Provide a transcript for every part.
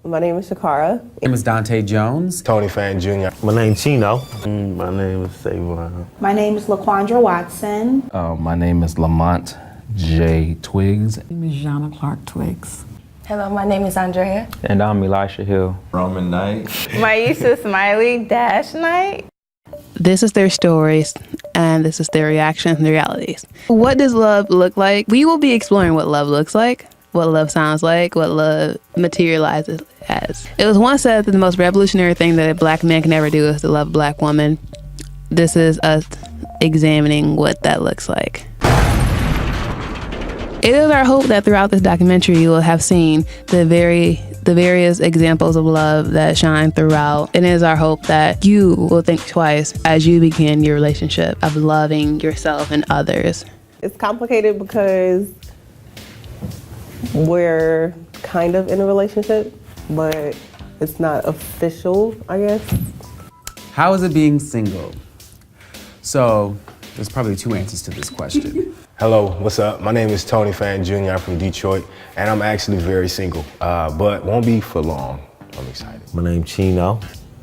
My name is Shakara. My name is Dante Jones. Tony Fan Jr. My name's Chino. My name is Savon. My name is LaQuandra Watson. My name is Lamont J. Twigs. My name is Jana Clark Twigs. Hello, my name is Andrea. And I'm Elisha Hill. Roman Knight. Maisha Smiley Dash Knight. This is their stories, and this is their reactions and realities. What does love look like? We will be exploring what love looks like, what love sounds like, what love materializes as. It was once said that the most revolutionary thing that a black man can ever do is to love a black woman. This is us examining what that looks like. It is our hope that throughout this documentary you will have seen the various examples of love that shine throughout. It is our hope that you will think twice as you begin your relationship of loving yourself and others. It's complicated because we're kind of in a relationship, but it's not official, I guess. How is it being single? So there's probably two answers to this question. Hello, what's up? My name is Tony Fan Jr. I'm from Detroit, and I'm actually very single, but won't be for long. I'm excited. My name's Chino.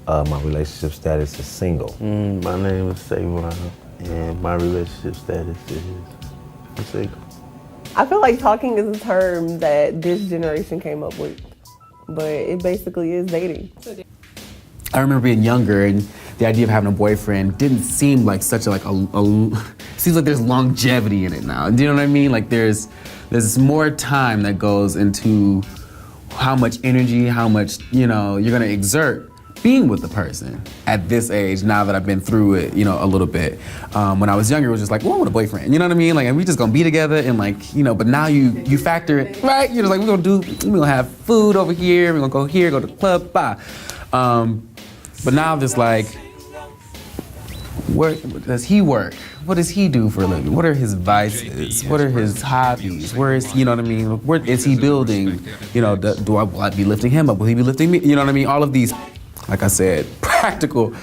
My relationship status is single. My name is Savon, and my relationship status is single. I feel like talking is a term that this generation came up with, but it basically is dating. I remember being younger and the idea of having a boyfriend didn't seem like such a seems like there's longevity in it now. Do you know what I mean? Like there's more time that goes into how much energy, how much, you're gonna exert being with the person at this age, now that I've been through it, a little bit. When I was younger, it was just like, well, I want a boyfriend, you know what I mean? Like, and we just gonna be together and but now you factor it, right? You're just like, we're gonna have food over here, we're gonna go here, go to the club, bye. But now there's like, where does he work? What does he do for a living? What are his vices? What are his hobbies? Where is, you know what I mean? Where is he building? Will I be lifting him up? Will he be lifting me? You know what I mean? All of these, like I said, practical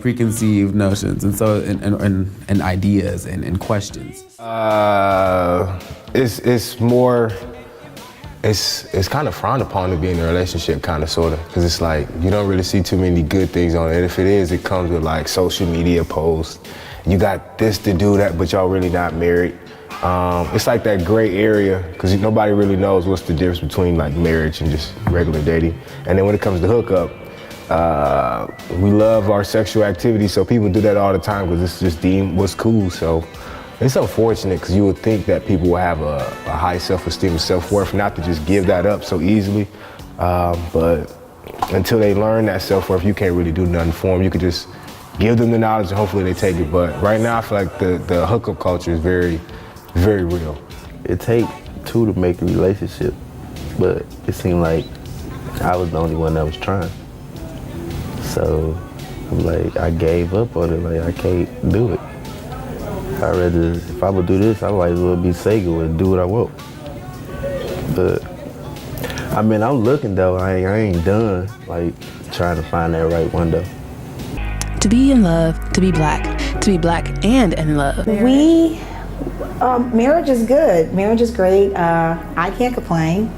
preconceived notions and so and ideas and questions. It's more. It's kind of frowned upon to be in a relationship, kind of, sort of, because it's like you don't really see too many good things on it. And if it is, it comes with like social media posts. You got this to do that, but y'all really not married. It's like that gray area, because nobody really knows what's the difference between like marriage and just regular dating. And then when it comes to hookup, we love our sexual activity, so people do that all the time because it's just deemed what's cool. So it's unfortunate because you would think that people will have a high self-esteem and self-worth not to just give that up so easily. But until they learn that self-worth, you can't really do nothing for them. You could just give them the knowledge and hopefully they take it. But right now, I feel like the hookup culture is very, very real. It takes two to make a relationship, but it seemed like I was the only one that was trying. So I'm like, I gave up on it, like I can't do it. If I would do this, I might as well be single and do what I want. But, I mean, I'm looking though, I ain't done, like, trying to find that right one though. To be in love, to be black and in love. Marriage is good. Marriage is great. I can't complain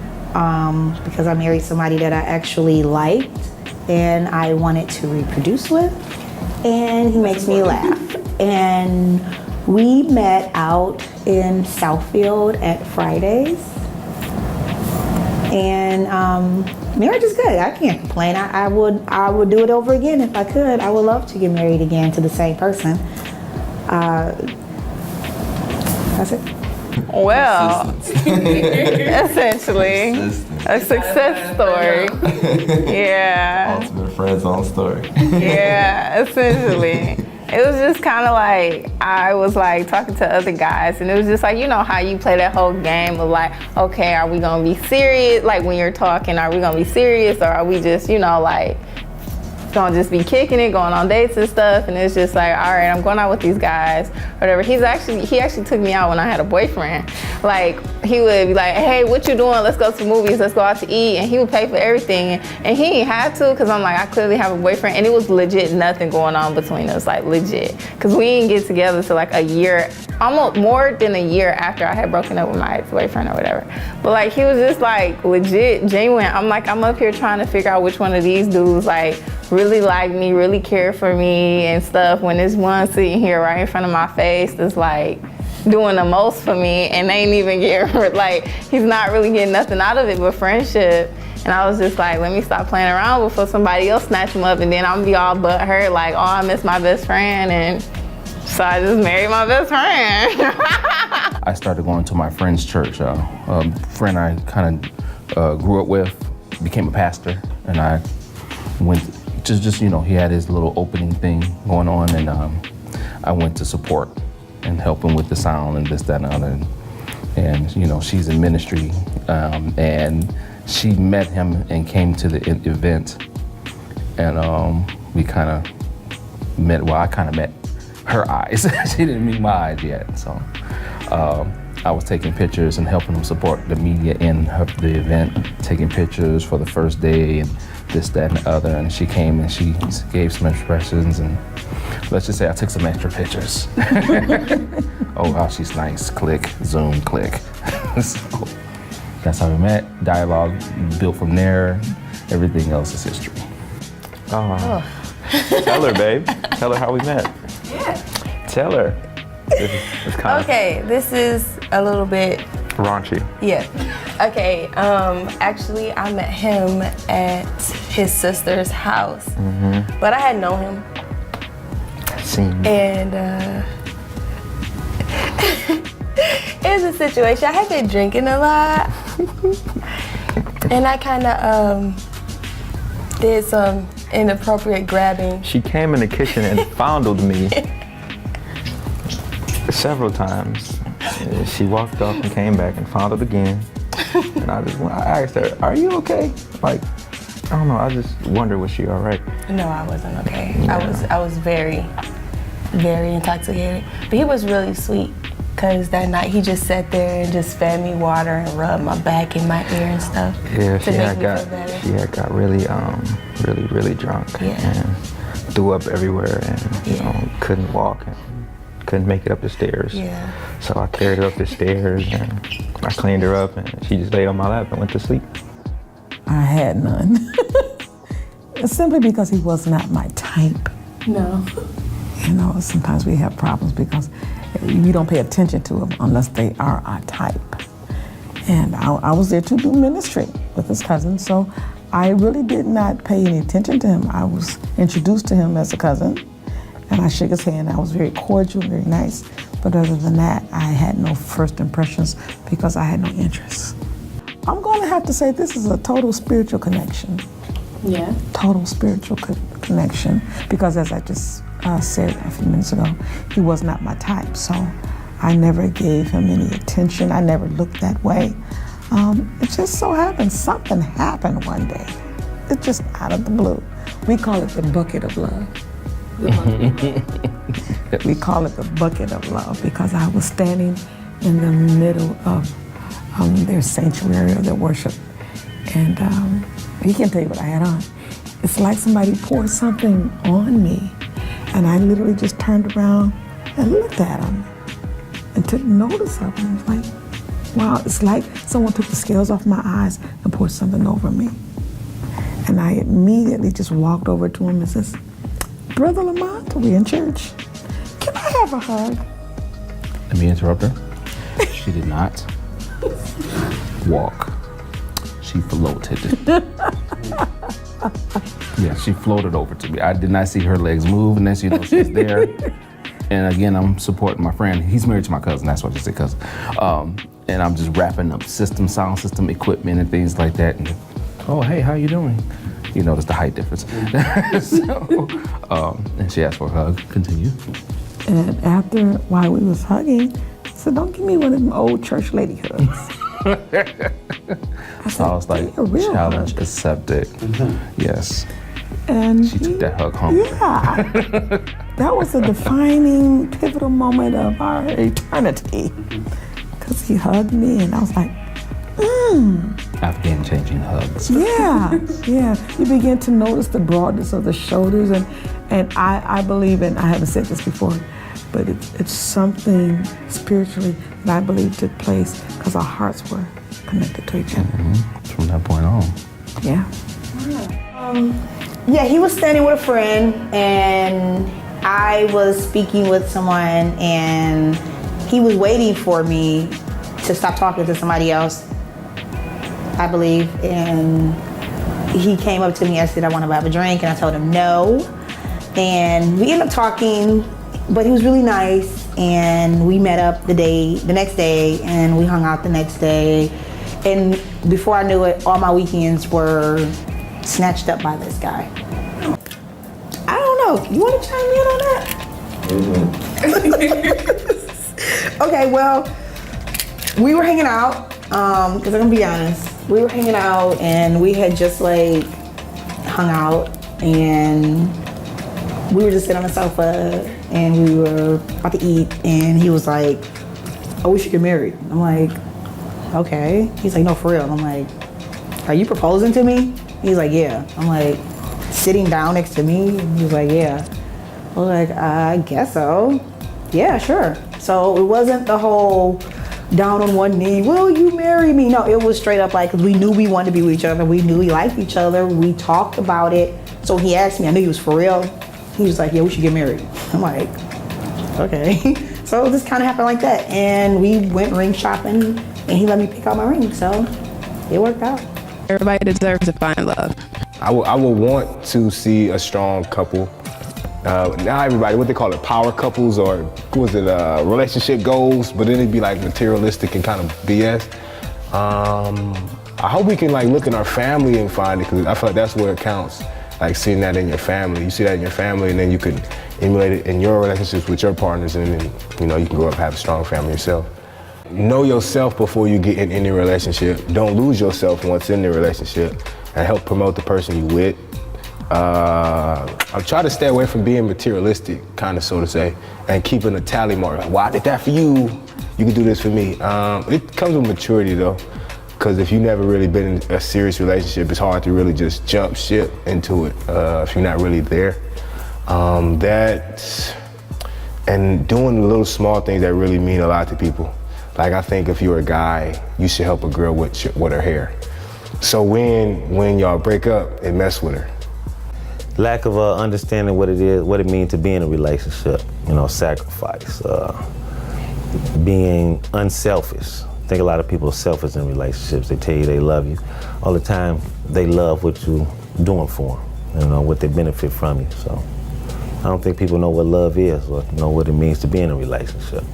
because I married somebody that I actually liked and I wanted to reproduce with, and he makes me laugh. And we met out in Southfield at Fridays, and marriage is good. I can't complain. I would do it over again if I could. I would love to get married again to the same person. That's it. Well, essentially, a success story. Yeah. Ultimate friend zone story. Yeah, essentially. It was just kind of like, I was like talking to other guys and it was just like, how you play that whole game of like, okay, are we gonna be serious? Like when you're talking, are we gonna be serious or are we just, like gonna just be kicking it, going on dates and stuff? And it's just like, all right, I'm going out with these guys, whatever. He actually took me out when I had a boyfriend. Like he would be like, hey, what you doing? Let's go to movies, let's go out to eat. And he would pay for everything. And he ain't had to, cause I'm like, I clearly have a boyfriend. And it was legit nothing going on between us, like legit. Cause we didn't get together till like a year almost more than a year after I had broken up with my ex-boyfriend or whatever. But like, he was just like legit, genuine. I'm like, I'm up here trying to figure out which one of these dudes like really like me, really care for me and stuff, when this one sitting here right in front of my face that's like doing the most for me and ain't even getting, like, he's not really getting nothing out of it but friendship. And I was just like, let me stop playing around before somebody else snatch him up, and then I'm gonna be all butthurt like, oh, I miss my best friend. And so I just married my best friend. I started going to my friend's church. A friend I kind of grew up with became a pastor, and I went, just you know, he had his little opening thing going on, and I went to support and help him with the sound and this, that, and other. And you know, she's in ministry, and she met him and came to the event, and we kind of met. Well, I kind of met her eyes. She didn't meet my eyes yet. So I was taking pictures and helping them support the media in the event, taking pictures for the first day and this, that, and the other. And she came and she gave some expressions, and let's just say I took some extra pictures. Oh, wow, she's nice. Click, zoom, click. So that's how we met. Dialogue built from there. Everything else is history. Oh. Tell her, babe. Tell her how we met. Yeah. Tell her. It's kind Okay, this is a little bit raunchy. Yeah. Okay, actually I met him at his sister's house. Mm-hmm. But I had known him. Seen. And it was a situation. I had been drinking a lot. And I kind of did some inappropriate grabbing. She came in the kitchen and fondled me several times. She walked up and came back and fondled again. And I asked her, "Are you okay?" Like, I don't know, I just wondered, was she all right? No, I wasn't okay. Yeah. I was very, very intoxicated. But he was really sweet, because that night he just sat there and just fed me water and rubbed my back and my ear and stuff. Yeah, to make me feel better. she had got really drunk. Yeah. And threw up everywhere, and you know, couldn't walk and couldn't make it up the stairs. Yeah. So I carried her up the stairs and I cleaned her up, and she just laid on my lap and went to sleep. I had none. Simply because he was not my type. No. You know, sometimes we have problems because we don't pay attention to them unless they are our type. And I was there to do ministry with his cousin, so I really did not pay any attention to him. I was introduced to him as a cousin, and I shook his hand. I was very cordial, very nice. But other than that, I had no first impressions because I had no interest. I'm going to have to say this is a total spiritual connection. Yeah. Total spiritual connection, because as I just said a few minutes ago, he was not my type, so I never gave him any attention. I never looked that way. It just so happened, something happened one day. It's just out of the blue. We call it the bucket of love. We call it the bucket of love because I was standing in the middle of their sanctuary or their worship, and he can't tell you what I had on. It's like somebody poured something on me, and I literally just turned around and looked at him and took notice of him. It's like, wow, it's like someone took the scales off my eyes and poured something over me. And I immediately just walked over to him and says, "Brother Lamont, we in church. Can I have a hug?" Let me interrupt her. She did not walk. She floated. Yeah, she floated over to me. I did not see her legs move, and then you know she's there. And again, I'm supporting my friend. He's married to my cousin. That's why I just said cousin. And I'm just wrapping up sound system equipment and things like that. And oh, hey, how you doing? You notice the height difference. And she asked for a hug. Continue. And after, while we was hugging, I said, "Don't give me one of them old church lady hugs." I was like, challenge accepted. Mm-hmm. Yes. And she took that hug home. Yeah. That was a defining, pivotal moment of our eternity. Because he hugged me, and I was like, Afghan-changing hugs. Yeah, yeah. You begin to notice the broadness of the shoulders, and I believe, and I haven't said this before, but it's something spiritually that I believe took place because our hearts were connected to each other. From that point on. Yeah. Yeah, he was standing with a friend, and I was speaking with someone, and he was waiting for me to stop talking to somebody else, I believe, and he came up to me and said, I want to have a drink, and I told him no, and we ended up talking, but he was really nice, and we met up the next day, and we hung out the next day, and before I knew it, all my weekends were snatched up by this guy. I don't know, you want to chime in on that? Okay, well, we were hanging out, because I'm gonna be honest, we were hanging out and we had just like hung out and we were just sitting on the sofa and we were about to eat and he was like, oh, we should get married. I'm like, okay. He's like, no, for real. And I'm like, are you proposing to me? He's like, yeah. I'm like, sitting down next to me? And he's like, yeah. I was like, I guess so. Yeah, sure. So it wasn't the whole down on one knee, will you marry me? No, it was straight up like, we knew we wanted to be with each other. We knew we liked each other. We talked about it. So when he asked me, I knew he was for real. He was like, yeah, we should get married. I'm like, okay. So this kind of happened like that. And we went ring shopping and he let me pick out my ring. So it worked out. Everybody deserves to find love. I would want to see a strong couple. Not everybody, what they call it, power couples, or what was it, relationship goals, but then it'd be like materialistic and kind of BS. I hope we can like look in our family and find it, because I feel like that's where it counts. Like seeing that in your family. You see that in your family and then you can emulate it in your relationships with your partners, and then you can grow up and have a strong family yourself. Know yourself before you get in any relationship. Don't lose yourself once in the relationship, and help promote the person you with. I'm trying to stay away from being materialistic, kind of, so to say, and keeping a tally mark. Like, well, I did that for you, you can do this for me. It comes with maturity though, because if you've never really been in a serious relationship, it's hard to really just jump ship into it if you're not really there. And doing the little small things that really mean a lot to people. Like, I think if you're a guy, you should help a girl with her hair. So when y'all break up, it mess with her. Lack of understanding what it means to be in a relationship, sacrifice, being unselfish. I think a lot of people are selfish in relationships. They tell you they love you. All the time, they love what you're doing for them, what they benefit from you. So I don't think people know what love is or know what it means to be in a relationship.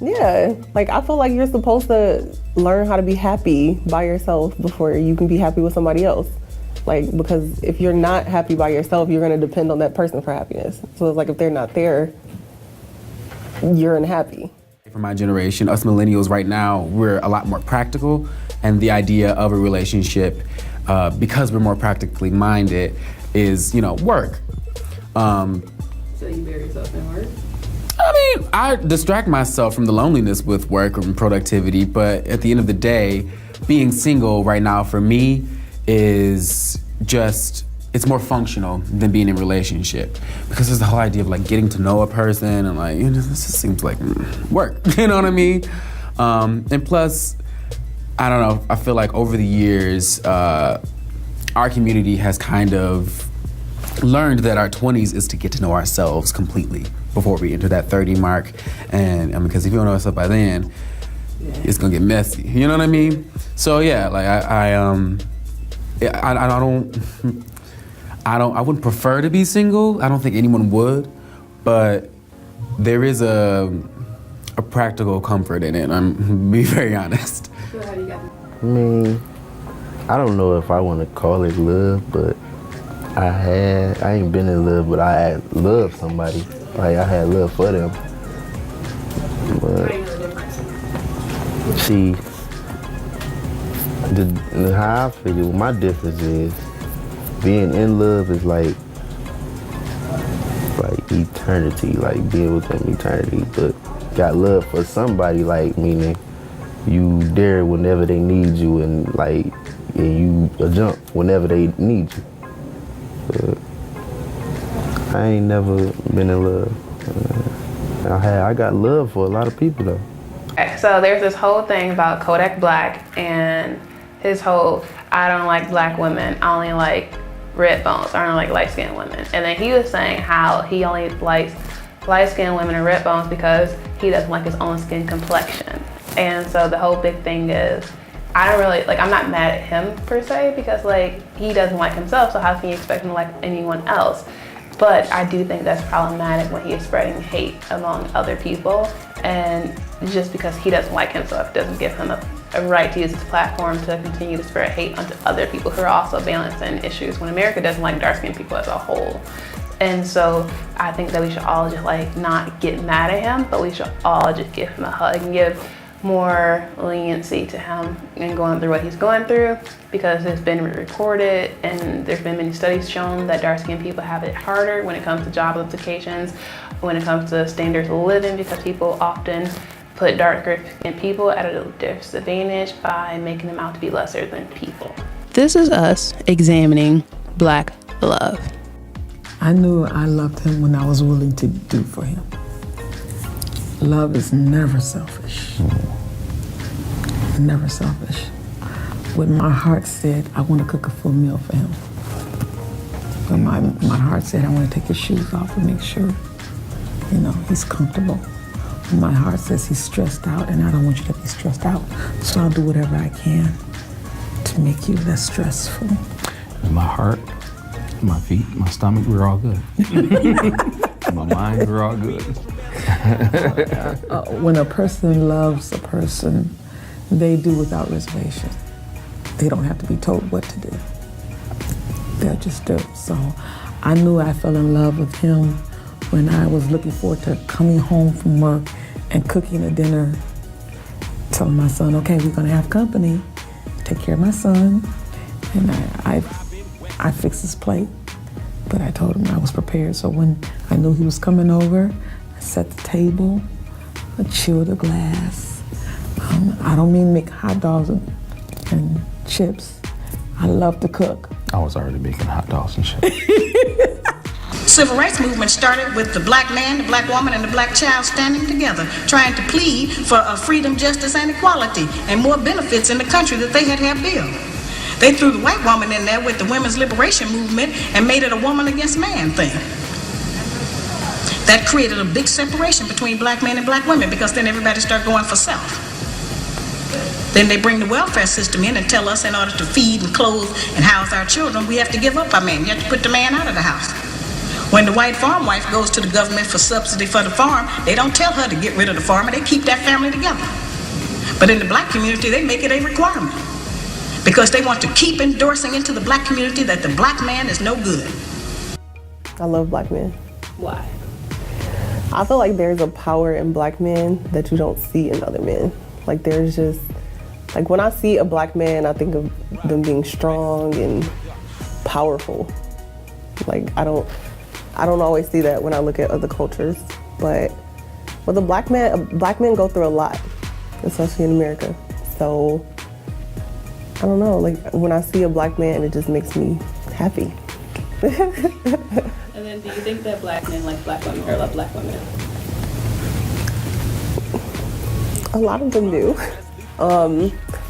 Yeah, like I feel like you're supposed to learn how to be happy by yourself before you can be happy with somebody else. Like, because if you're not happy by yourself, you're gonna depend on that person for happiness. So it's like if they're not there, you're unhappy. For my generation, us millennials right now, we're a lot more practical, and the idea of a relationship, because we're more practically minded, is, work. So you bury yourself in work? I mean, I distract myself from the loneliness with work and productivity, but at the end of the day, being single right now for me is just, it's more functional than being in a relationship, because there's the whole idea of like getting to know a person and like, this just seems like work, you know what I mean? And plus, I don't know, I feel like over the years, our community has kind of learned that our 20s is to get to know ourselves completely before we enter that 30 mark. And because if you don't know yourself by then, it's gonna get messy, you know what I mean? So yeah, like I wouldn't prefer to be single. I don't think anyone would, but there is a practical comfort in it. I'm be very honest. I mean, I don't know if I want to call it love, but I ain't been in love, but I had loved somebody. Like, I had love for them. But see, how I figure, my difference is being in love is like eternity, like being with them eternity. But got love for somebody, like meaning you there whenever they need you, and you jump whenever they need you. But I ain't never been in love. I got love for a lot of people though. So there's this whole thing about Kodak Black and his whole, I don't like black women, I only like red bones, I don't like light-skinned women. And then he was saying how he only likes light-skinned women and red bones because he doesn't like his own skin complexion. And so the whole big thing is, I don't really, I'm not mad at him per se, because he doesn't like himself, so how can you expect him to like anyone else? But I do think that's problematic when he is spreading hate among other people, and just because he doesn't like himself doesn't give him a right to use his platform to continue to spread hate onto other people who are also balancing issues when America doesn't like dark-skinned people as a whole. And so I think that we should all just not get mad at him, but we should all just give him a hug and give more leniency to him and going through what he's going through, because it's been reported and there's been many studies shown that dark-skinned people have it harder when it comes to job applications, when it comes to standards of living, because people often put darker-skinned people at a disadvantage by making them out to be lesser than people. This is us examining Black love. I knew I loved him when I was willing to do for him. Love is never selfish. Never selfish. When my heart said, I want to cook a full meal for him. When my heart said, I want to take his shoes off and make sure, he's comfortable. When my heart says he's stressed out and I don't want you to be stressed out, so I'll do whatever I can to make you less stressful. My heart, my feet, my stomach, we're all good. My mind, we're all good. When a person loves a person, they do without reservation. They don't have to be told what to do. They'll just do. So I knew I fell in love with him when I was looking forward to coming home from work and cooking a dinner, telling my son, okay, we're gonna have company, take care of my son. And I fixed his plate, but I told him I was prepared. So when I knew he was coming over, I set the table, I chilled a glass. I don't mean make hot dogs and chips. I love to cook. I was already making hot dogs and chips. Civil rights movement started with the black man, the black woman, and the black child standing together, trying to plead for freedom, justice, and equality, and more benefits in the country that they had built. They threw the white woman in there with the women's liberation movement and made it a woman against man thing. That created a big separation between black men and black women, because then everybody started going for self. Then they bring the welfare system in and tell us in order to feed and clothe and house our children, we have to give up our man. You have to put the man out of the house. When the white farm wife goes to the government for subsidy for the farm, they don't tell her to get rid of the farmer, they keep that family together. But in the black community, they make it a requirement, because they want to keep endorsing into the black community that the black man is no good. I love black men. Why? I feel like there's a power in black men that you don't see in other men. There's just, when I see a black man, I think of them being strong and powerful. I don't always see that when I look at other cultures, but with a black men go through a lot, especially in America. So I don't know, when I see a black man, it just makes me happy. And then do you think that black men like black women or love black women? A lot of them do.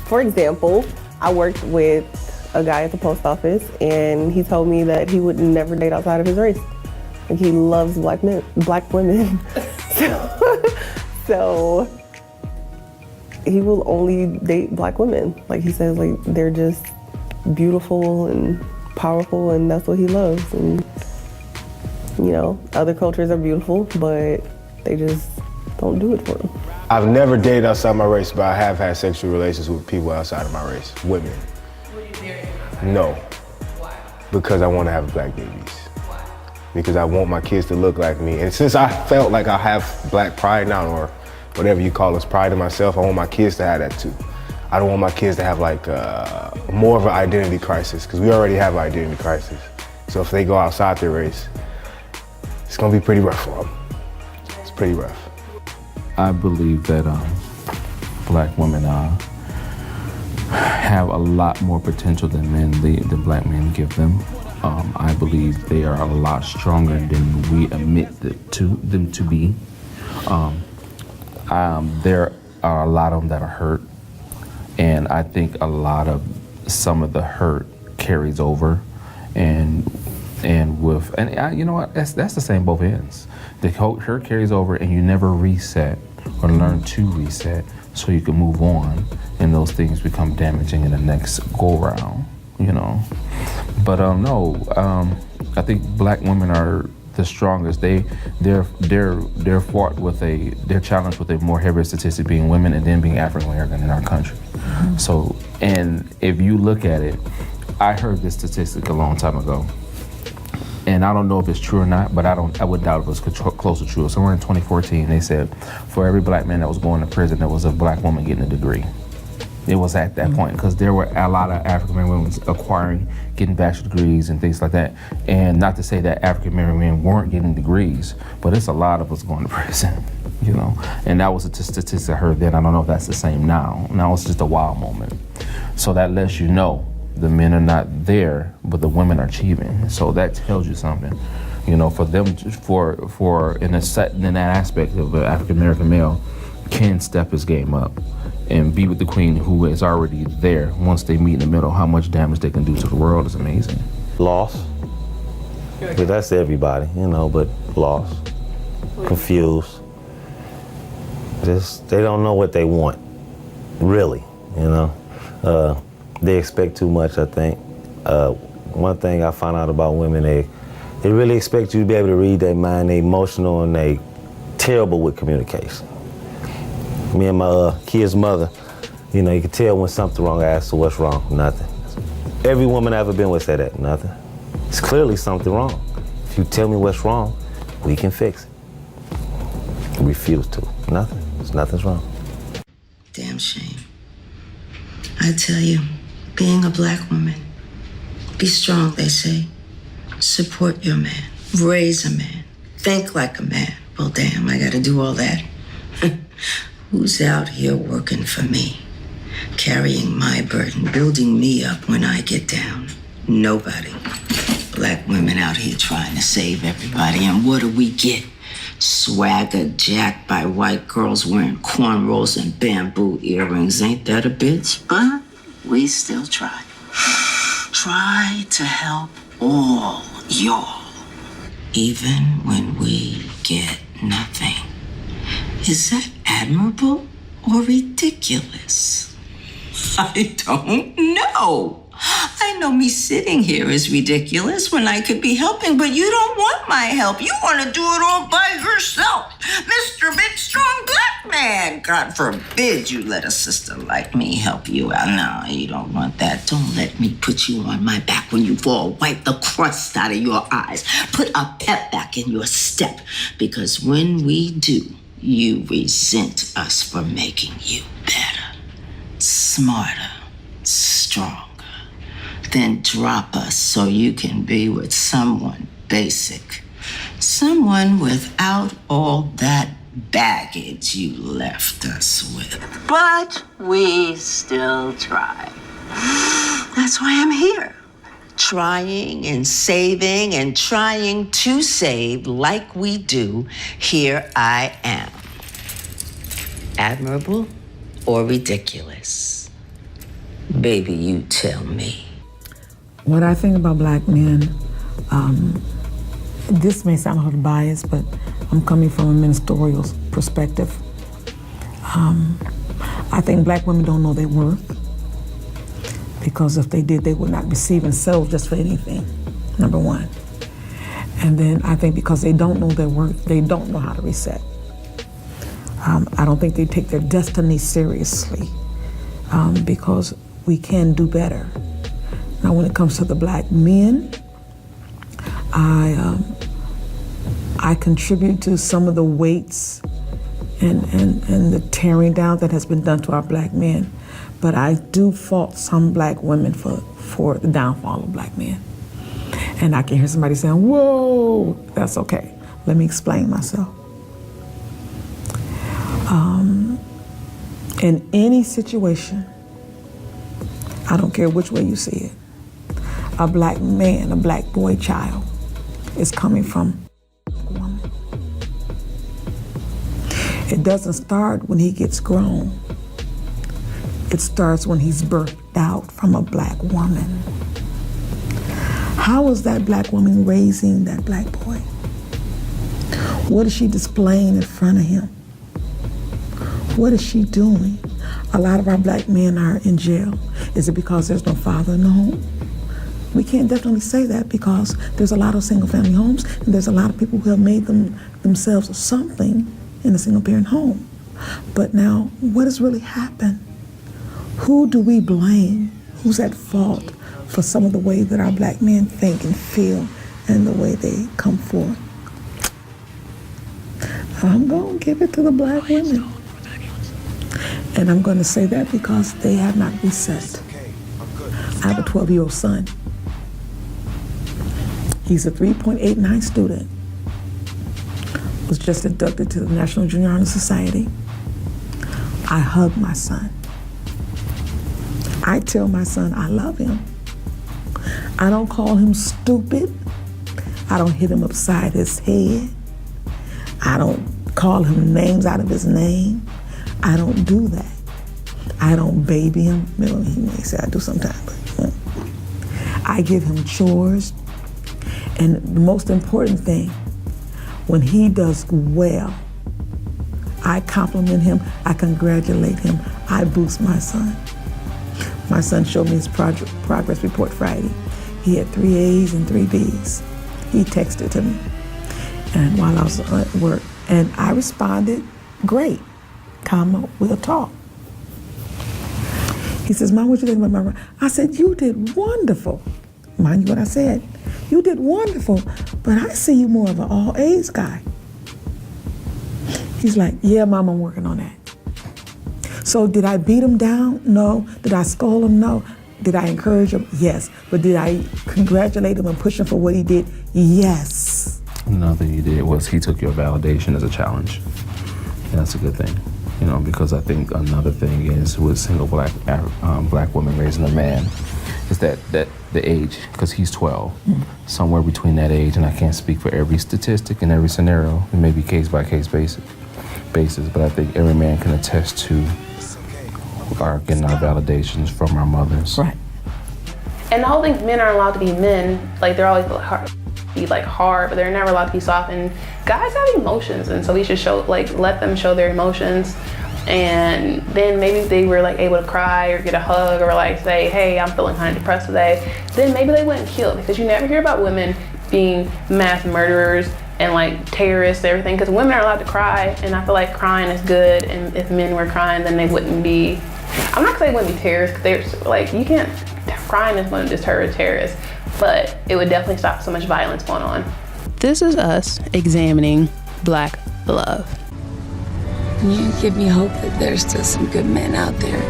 For example, I worked with a guy at the post office, and he told me that he would never date outside of his race. He loves black women. So he will only date black women. He says, they're just beautiful and powerful, and that's what he loves. And other cultures are beautiful, but they just don't do it for him. I've never dated outside my race, but I have had sexual relations with people outside of my race, women. Were you married? No. Why? Because I want to have black babies. Why? Because I want my kids to look like me. And since I felt like I have black pride now, or whatever you call us, pride in myself, I want my kids to have that too. I don't want my kids to have more of an identity crisis, because we already have an identity crisis. So if they go outside their race, it's gonna be pretty rough for them. It's pretty rough. I believe that black women have a lot more potential than the black men give them. I believe they are a lot stronger than we admit them to be. There are a lot of them that are hurt, and I think some of the hurt carries over, and you know what? That's the same both ends. The hurt carries over, and you never reset or learn to reset, so you can move on, and those things become damaging in the next go round. You know, but I think black women are the strongest. They're fought with they're challenged with a more heavier statistic being women and then being African American in our country. Mm-hmm. So, and if you look at it, I heard this statistic a long time ago, and I don't know if it's true or not, but I would doubt it was close to true. Somewhere in 2014, they said for every black man that was going to prison, there was a black woman getting a degree. It was at that point, because there were a lot of African American women getting bachelor degrees and things like that. And not to say that African American men weren't getting degrees, but it's a lot of us going to prison, you know. And that was a statistic I heard then. I don't know if that's the same now. Now it's just a wild moment. So that lets you know the men are not there, but the women are achieving. So that tells you something, you know, for them, in that aspect of an African American male can step his game up and be with the queen who is already there. Once they meet in the middle, how much damage they can do to the world is amazing. Lost. But that's everybody, you know, but lost, confused. They don't know what they want, really, you know. They expect too much, I think. One thing I found out about women, they really expect you to be able to read their mind. They're emotional and they terrible with communication. Me and my kid's mother, you know, you can tell when something's wrong. I ask her what's wrong. Nothing. Every woman I've ever been with said that. Nothing. It's clearly something wrong. If you tell me what's wrong, we can fix it. Refuse to. Nothing. Nothing's wrong. Damn shame. I tell you, being a black woman, be strong, they say. Support your man. Raise a man. Think like a man. Well, damn, I gotta do all that. Who's out here working for me, carrying my burden, building me up when I get down? Nobody. Black women out here trying to save everybody, and what do we get? Swagger jacked by white girls wearing cornrows and bamboo earrings. Ain't that a bitch? But we still try. Try to help all y'all, even when we get nothing. Is that admirable or ridiculous? I don't know. I know me sitting here is ridiculous when I could be helping, but you don't want my help. You want to do it all by yourself. Mr. Big Strong Black Man. God forbid you let a sister like me help you out. No, you don't want that. Don't let me put you on my back when you fall. Wipe the crust out of your eyes. Put a pep back in your step. Because when we do, you resent us for making you better, smarter, stronger. Then drop us so you can be with someone basic. Someone without all that baggage you left us with. But we still try. That's why I'm here. Trying and saving and trying to save like we do. Here I am. Admirable or ridiculous? Baby, you tell me. What I think about black men, this may sound a little biased, but I'm coming from a ministerial perspective. I think black women don't know their worth, because if they did, they would not receive and settle just for anything, number one. And then I think because they don't know their worth, they don't know how to reset. I don't think they take their destiny seriously, because we can do better. Now, when it comes to the black men, I contribute to some of the weights and the tearing down that has been done to our black men. But I do fault some black women for the downfall of black men. And I can hear somebody saying, whoa, that's okay. Let me explain myself. In any situation, I don't care which way you see it, a black man, a black boy child is coming from a woman. doesn't start when he gets grown. It starts when he's birthed out from a black woman. How is that black woman raising that black boy? What is she displaying in front of him? What is she doing? A lot of our black men are in jail. Is it because there's no father in the home? We can't definitely say that because there's a lot of single family homes and there's a lot of people who have made themselves something in a single parent home. But now, what has really happened? Who do we blame? Who's at fault for some of the way that our black men think and feel and the way they come forth? I'm going to give it to the black women. And I'm going to say that because they have not reset. I have a 12-year-old son. He's a 3.89 student. Was just inducted to the National Junior Honor Society. I hug my son. I tell my son I love him. I don't call him stupid. I don't hit him upside his head. I don't call him names out of his name. I don't do that. I don't baby him. Well, he may say I do sometimes, but I give him chores. And the most important thing, when he does well, I compliment him, I congratulate him, I boost my son. My son showed me his progress report Friday. He had 3 A's and 3 B's. He texted to me, and while I was at work, and I responded, great, we'll talk. He says, Mom, what you think about my? I said, you did wonderful. Mind you what I said. You did wonderful, but I see you more of an all A's guy. He's like, yeah, Mom, I'm working on that. So did I beat him down? No. Did I scold him? No. Did I encourage him? Yes. But did I congratulate him and push him for what he did? Yes. Another thing you did was he took your validation as a challenge. And that's a good thing, you know, because I think another thing is with single black women raising a man is that the age, because he's 12, somewhere between that age, and I can't speak for every statistic and every scenario, it may be case by case basis, but I think every man can attest to getting our validations from our mothers. Right. And the whole thing, men aren't allowed to be men. Like, they're always hard, but they're never allowed to be soft. And guys have emotions, and so we should let them show their emotions. And then maybe if they were able to cry or get a hug or say, hey, I'm feeling kind of depressed today, then maybe they wouldn't kill, because you never hear about women being mass murderers and terrorists and everything, because women are allowed to cry, and I feel like crying is good, and if men were crying, then they wouldn't be, I'm not saying they wouldn't be terrorists, because you can't, crying is going to deter terrorists, but it would definitely stop so much violence going on. This is us examining Black love. You give me hope that there's still some good men out there.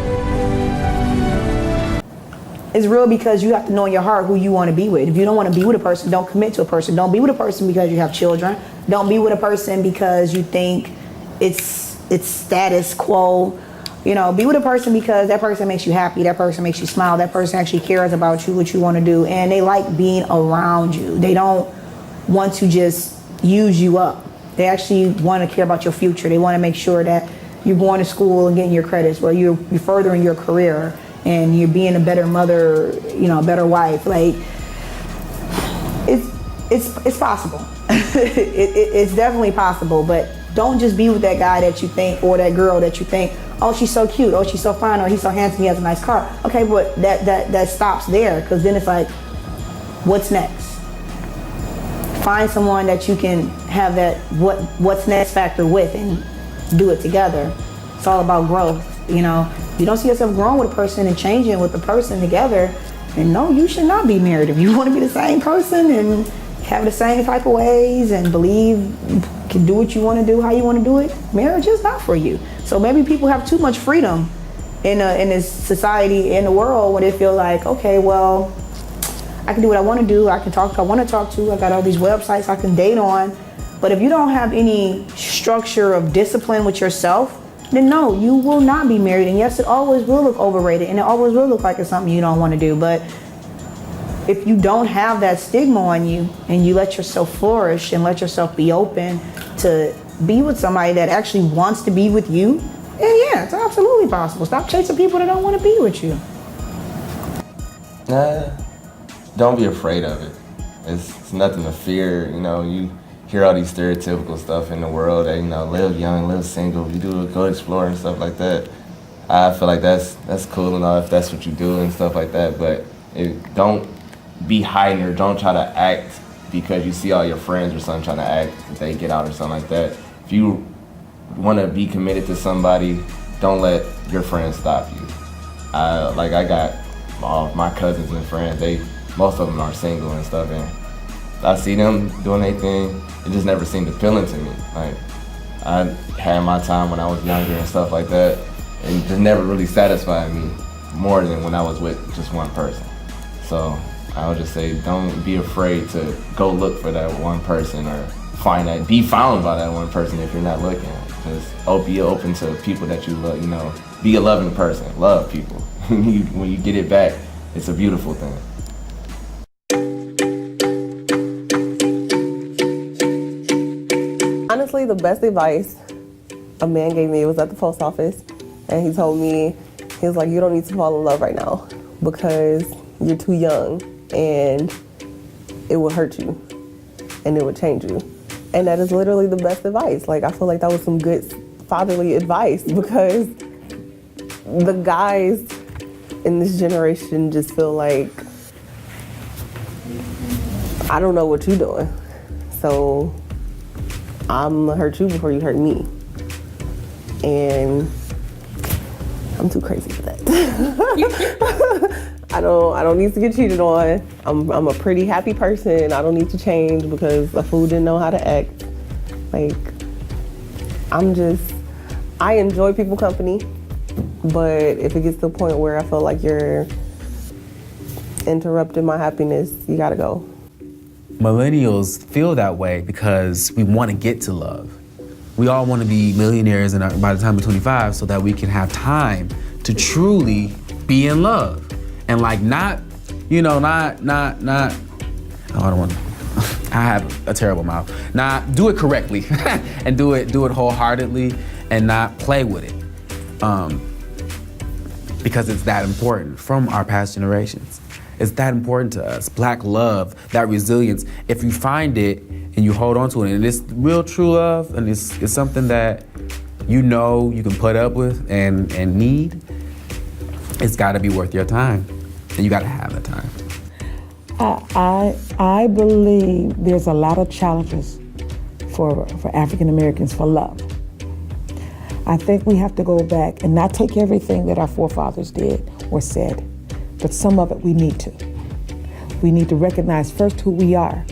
It's real because you have to know in your heart who you want to be with. If you don't want to be with a person, don't commit to a person. Don't be with a person because you have children. Don't be with a person because you think it's status quo. You know, be with a person because that person makes you happy, that person makes you smile, that person actually cares about you, what you want to do, and they like being around you. They don't want to just use you up. They actually want to care about your future. They want to make sure that you're going to school and getting your credits, where you're furthering your career and you're being a better mother, a better wife. It's possible. It's definitely possible, but don't just be with that guy that you think, or that girl that you think, oh, she's so cute, oh, she's so fine, or he's so handsome, he has a nice car. Okay, but that stops there, because then it's what's next? Find someone that you can have that what's next factor with and do it together. It's all about growth, If you don't see yourself growing with a person and changing with a person together, then no, you should not be married. If you want to be the same person and have the same type of ways and believe you can do what you want to do, how you want to do it, marriage is not for you. So maybe people have too much freedom in this society, in the world, when they feel like, okay, well, I can do what I want to do. I can talk to who I want to talk to. I got all these websites I can date on. But if you don't have any structure of discipline with yourself, then no, you will not be married. And yes, it always will look overrated, and it always will look like it's something you don't want to do. But if you don't have that stigma on you and you let yourself flourish and let yourself be open to be with somebody that actually wants to be with you, then yeah, it's absolutely possible. Stop chasing people that don't want to be with you. Don't be afraid of it. It's nothing to fear. You know, you hear all these stereotypical stuff in the world that, you know, live young, live single, you do go explore and stuff like that. I feel like that's cool and all if that's what you do and stuff like that, but don't be hiding or don't try to act because you see all your friends or something trying to act if they get out or something like that. If you want to be committed to somebody, don't let your friends stop you. I got all my cousins and friends, most of them are single and stuff, and I see them doing their thing. It just never seemed appealing to me. Like, I had my time when I was younger and stuff like that, and it just never really satisfied me more than when I was with just one person. So I would just say, don't be afraid to go look for that one person or be found by that one person if you're not looking. Just be open to people that you love, you know, be a loving person, love people. When you get it back, it's a beautiful thing. Honestly, the best advice a man gave me was at the post office, and he told me, he was like, you don't need to fall in love right now because you're too young and it will hurt you and it would change you. And that is literally the best advice. Like, I feel like that was some good fatherly advice because the guys in this generation just feel like, I don't know what you're doing, so I'm gonna hurt you before you hurt me. And I'm too crazy for that. I don't need to get cheated on. I'm a pretty happy person. I don't need to change because a fool didn't know how to act. Like, I enjoy people company, but if it gets to the point where I feel like you're interrupting my happiness, you gotta go. Millennials feel that way because we want to get to love. We all want to be millionaires by the time we're 25 so that we can have time to truly be in love. And like I don't want to, I have a terrible mouth. Do it correctly and do it wholeheartedly and not play with it. Because it's that important from our past generations. It's that important to us. Black love, that resilience, if you find it and you hold on to it, and it's real true love, and it's something that you know you can put up with and need, it's gotta be worth your time. And you gotta have the time. I believe there's a lot of challenges for African Americans for love. I think we have to go back and not take everything that our forefathers did or said, but some of it we need to. We need to recognize first who we are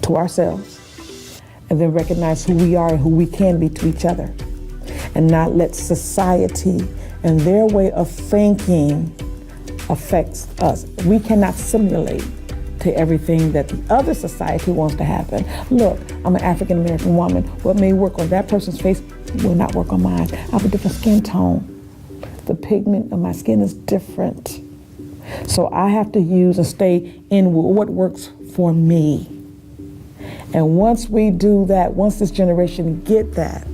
to ourselves, and then recognize who we are and who we can be to each other, and not let society and their way of thinking affects us. We cannot simulate to everything that the other society wants to happen. Look, I'm an African American woman. What may work on that person's face will not work on mine. I have a different skin tone. The pigment of my skin is different. So I have to use and stay in what works for me. And once we do that, once this generation get that,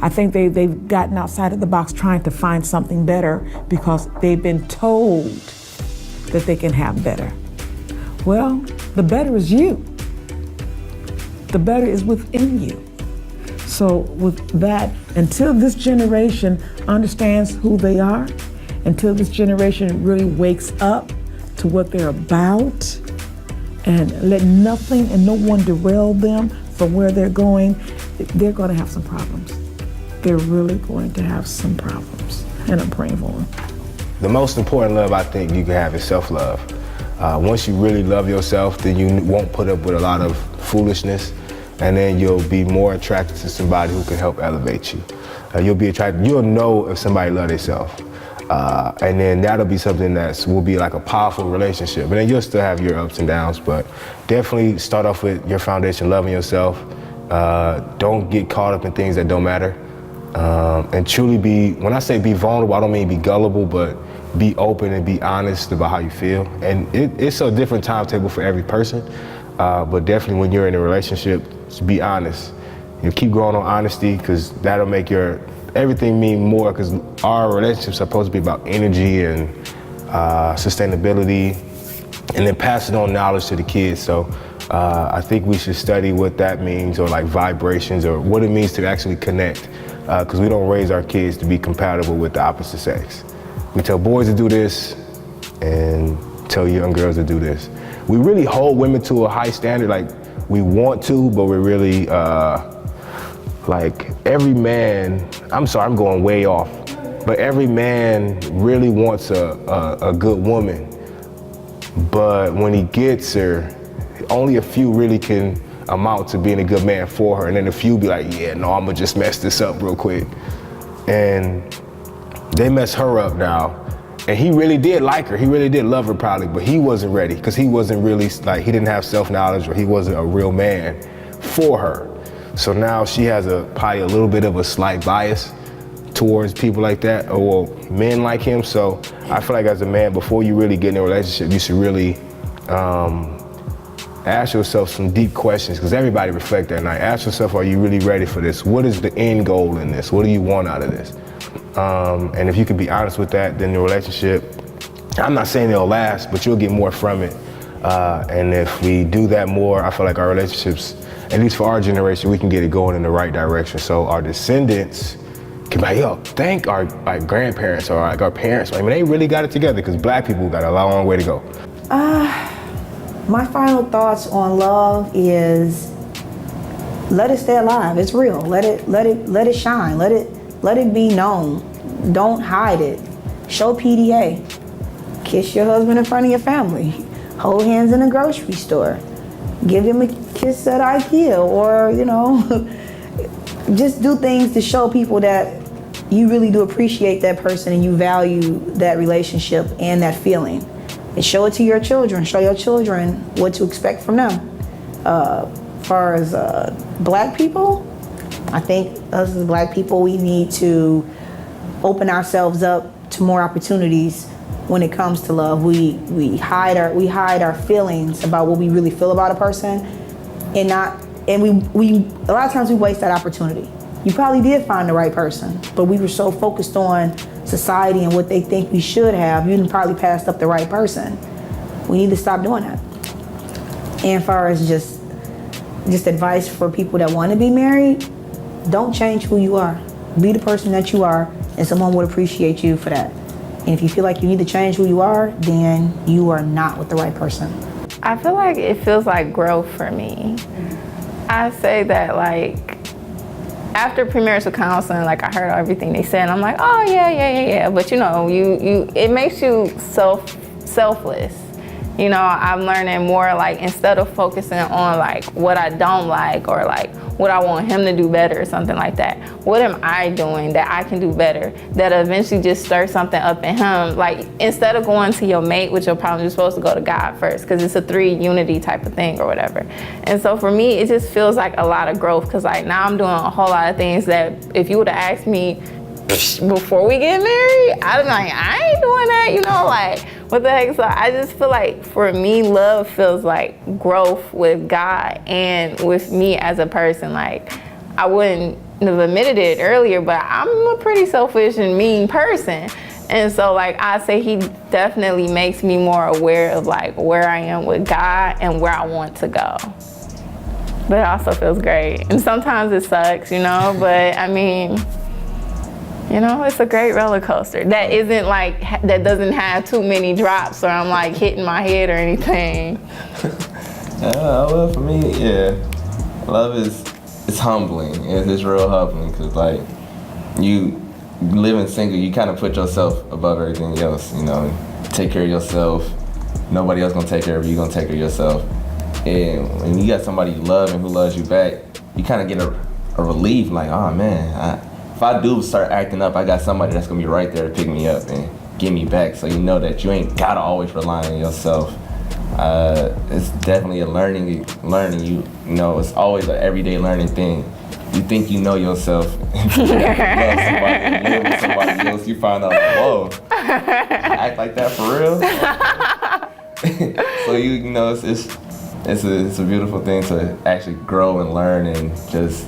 I think they've gotten outside of the box trying to find something better because they've been told that they can have better. Well, the better is you. The better is within you. So with that, until this generation understands who they are, until this generation really wakes up to what they're about, and let nothing and no one derail them from where they're going, they're going to have some problems. They're really going to have some problems, and I'm praying for them. The most important love I think you can have is self-love. Once you really love yourself, then you won't put up with a lot of foolishness, and then you'll be more attracted to somebody who can help elevate you. You'll know if somebody loves themselves. And then that'll be something that will be like a powerful relationship. And then you'll still have your ups and downs, but definitely start off with your foundation, loving yourself. Don't get caught up in things that don't matter. And truly when I say be vulnerable, I don't mean be gullible, but be open and be honest about how you feel. And it's a different timetable for every person, but definitely when you're in a relationship, just be honest. keep growing on honesty, because that'll make your everything mean more, because our relationship's supposed to be about energy and sustainability, and then passing on knowledge to the kids. So I think we should study what that means, or like vibrations, or what it means to actually connect, because we don't raise our kids to be compatible with the opposite sex. We tell boys to do this and tell young girls to do this. We really hold women to a high standard, like we want to, but we're really, like every man, I'm sorry, I'm going way off, but every man really wants a good woman. But when he gets her, only a few really can amount to being a good man for her. And then a few be like, yeah, no, I'm gonna just mess this up real quick. And they mess her up now. And he really did like her. He really did love her probably, but he wasn't ready, because he wasn't really, like, he didn't have self-knowledge, or he wasn't a real man for her. So now she has probably a little bit of a slight bias towards people like that, or men like him. So I feel like as a man, before you really get in a relationship, you should really ask yourself some deep questions, because everybody reflect that night. Ask yourself, are you really ready for this? What is the end goal in this? What do you want out of this? And if you can be honest with that, then the relationship, I'm not saying it'll last, but you'll get more from it. And if we do that more, I feel like our relationships, at least for our generation, we can get it going in the right direction. So our descendants can be like, yo, thank our grandparents or like our parents. I mean, they really got it together, because Black people got a long way to go. My final thoughts on love is, let it stay alive. It's real. Let it shine. Let it be known. Don't hide it. Show PDA. Kiss your husband in front of your family. Hold hands in a grocery store. Give him a kiss at IKEA, or, you know, just do things to show people that you really do appreciate that person and you value that relationship and that feeling. And show it to your children. Show your children what to expect from them. As far as Black people, I think us as Black people, we need to open ourselves up to more opportunities when it comes to love. We hide our feelings about what we really feel about a person, and we a lot of times we waste that opportunity. You probably did find the right person, but we were so focused on society and what they think we should have, you probably passed up the right person. We need to stop doing that. And as far as just advice for people that want to be married, don't change who you are. Be the person that you are, and someone would appreciate you for that. And if you feel like you need to change who you are, then you are not with the right person. I feel like it feels like growth for me. I say that, like, after premarital counseling, like, I heard everything they said, and I'm like, oh yeah. But you know, it makes you selfless. You know, I'm learning more, like, instead of focusing on like what I don't like, or like what I want him to do better or something like that, what am I doing that I can do better, that eventually just stir something up in him? Like, instead of going to your mate with your problem, you're supposed to go to God first, because it's a 3 unity type of thing or whatever. And so for me, it just feels like a lot of growth, because like now I'm doing a whole lot of things that if you would have asked me before we get married, I'd be like, I ain't doing that, you know, like, what the heck? So I just feel like, for me, love feels like growth with God and with me as a person. Like, I wouldn't have admitted it earlier, but I'm a pretty selfish and mean person. And so, like, I say he definitely makes me more aware of like where I am with God and where I want to go. But it also feels great. And sometimes it sucks, you know, but I mean, you know, it's a great roller coaster that isn't like, that doesn't have too many drops or I'm like hitting my head or anything. Well, for me, yeah, love it's humbling. It's real humbling, because like, you living single, you kind of put yourself above everything else, you know, take care of yourself. Nobody else gonna take care of you, you're gonna take care of yourself. And when you got somebody you love and who loves you back, you kind of get a relief, like, oh man, if I do start acting up, I got somebody that's gonna be right there to pick me up and get me back, so you know that you ain't gotta always rely on yourself. It's definitely a learning, you know, it's always an everyday learning thing. You think you know yourself, you love somebody, live with somebody else, you find out, like, whoa, I act like that for real? So you know, it's a beautiful thing to actually grow and learn and just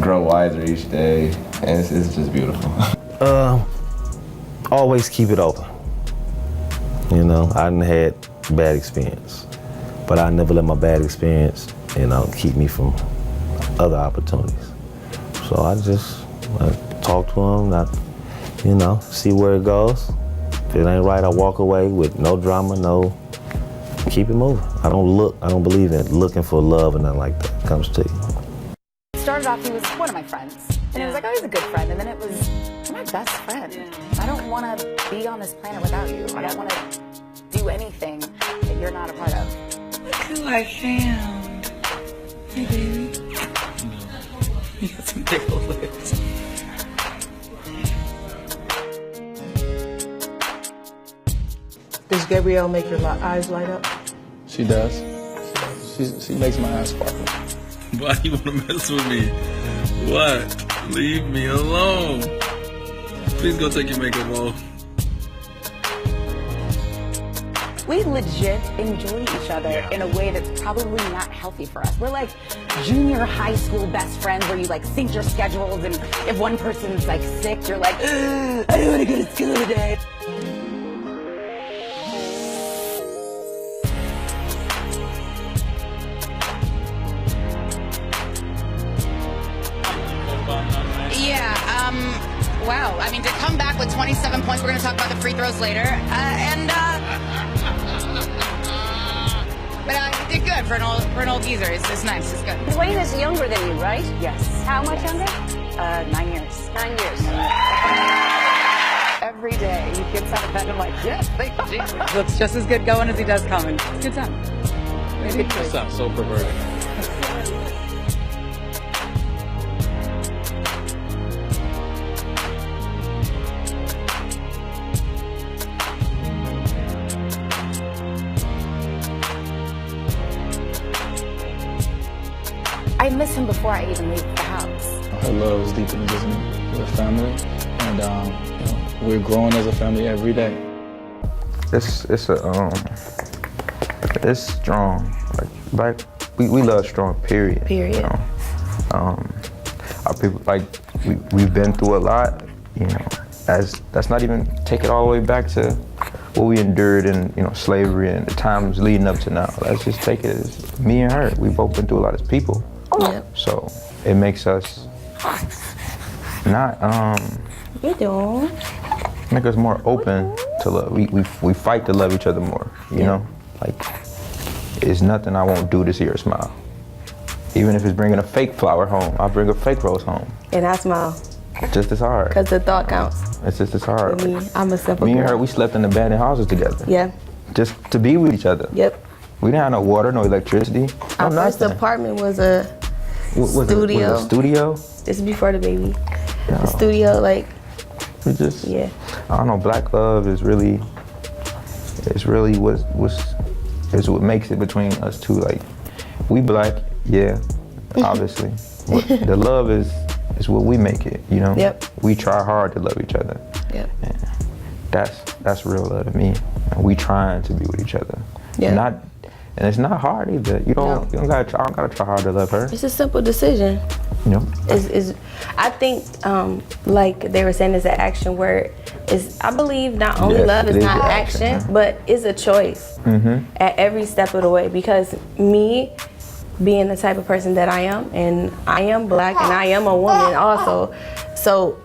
grow wiser each day, and it's just beautiful. Always keep it open. You know, I done had bad experience, but I never let my bad experience, keep me from other opportunities. So I talk to them, see where it goes. If it ain't right, I walk away with no drama, keep it moving. I don't believe in looking for love and nothing like that. It comes to you. It started off, he was one of my friends. And it was like, oh, he's a good friend. And then it was, you're my best friend. I don't want to be on this planet without you. I don't want to do anything that you're not a part of. Look who I found. Hey, baby. You got some big old lips. Does Gabrielle make your eyes light up? She does. She makes my eyes sparkle. Why you wanna mess with me? What? Leave me alone. Please go take your makeup off. We legit enjoy each other in a way that's probably not healthy for us. We're like junior high school best friends where you like sync your schedules, and if one person's like sick, you're like, I don't want to go to school today. Wow, I mean, to come back with 27 points, we're going to talk about the free throws later. But I did good for an old geezer. It's nice, it's good. Dwayne is younger than you, right? Yes. How much younger? 9 years. 9 years. Every day he gets out of bed and I'm like, yes, thank you, Jesus. Looks just as good going as he does coming. It's a good time. That sounds so perverted. I miss him before I even leave the house. Her love is deeper than just me. We're a family, and we're growing as a family every day. It's strong. We love strong. Period. Period. Our people, we've been through a lot. That's not even take it all the way back to what we endured in slavery and the times leading up to now. Let's just take it as me and her. We've both been through a lot as people. Yep. So it makes us not make us more open to love. We fight to love each other more. You know, it's nothing I won't do to see her smile. Even if it's bringing a fake flower home, I'll bring a fake rose home. And I smile. Just as hard. Because the thought counts. It's just as hard. For me, I'm a simple Me and girl. her, we slept in abandoned houses together. Yeah. Just to be with each other. Yep. We didn't have no water, no electricity. Our first apartment was a studio. Was it a studio? This is before the baby. No. The studio, we just, yeah. I don't know, black love is really what makes it between us two. We black, yeah, obviously. The love is what we make it, Yep. We try hard to love each other. Yep. And that's real love to me. And we trying to be with each other. Yeah. And it's not hard either. I don't gotta try hard to love her. It's a simple decision. Yep. I think, like they were saying, it's an action word. I believe not only love is not action, but it's a choice at every step of the way. Because me, being the type of person that I am, and I am black, and I am a woman also, so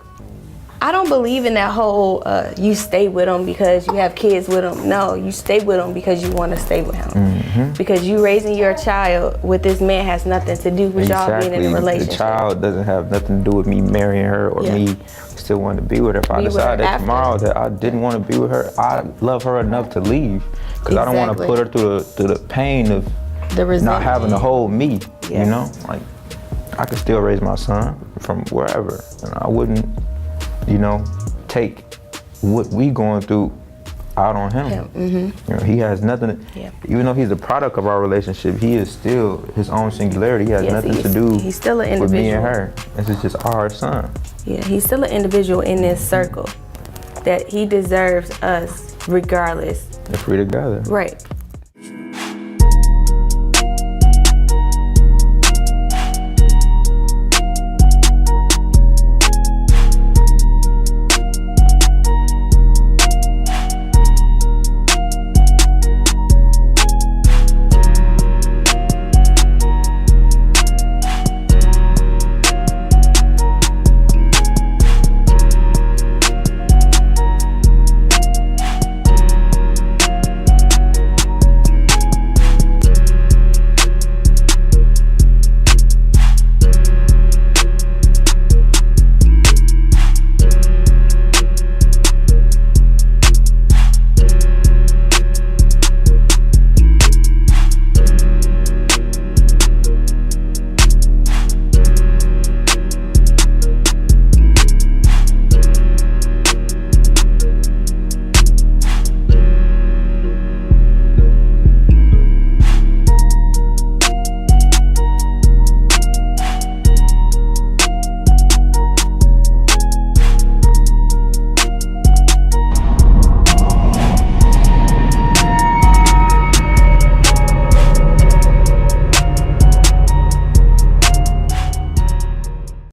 I don't believe in that whole you stay with him because you have kids with him. No, you stay with him because you want to stay with him. Because you raising your child with this man has nothing to do with y'all being in a relationship. The child doesn't have nothing to do with me marrying her or me still wanting to be with her. If I decide that tomorrow that I didn't want to be with her, I love her enough to leave. Because I don't want to put her through the pain of not having to hold me, I could still raise my son from wherever, and I wouldn't, take what we going through out on him. He has nothing, even though he's a product of our relationship, he is still his own singularity. He has nothing to do he's still an individual. with me and her. This is just our son. Yeah, he's still an individual in this circle that he deserves us regardless. They're free to gather. Right.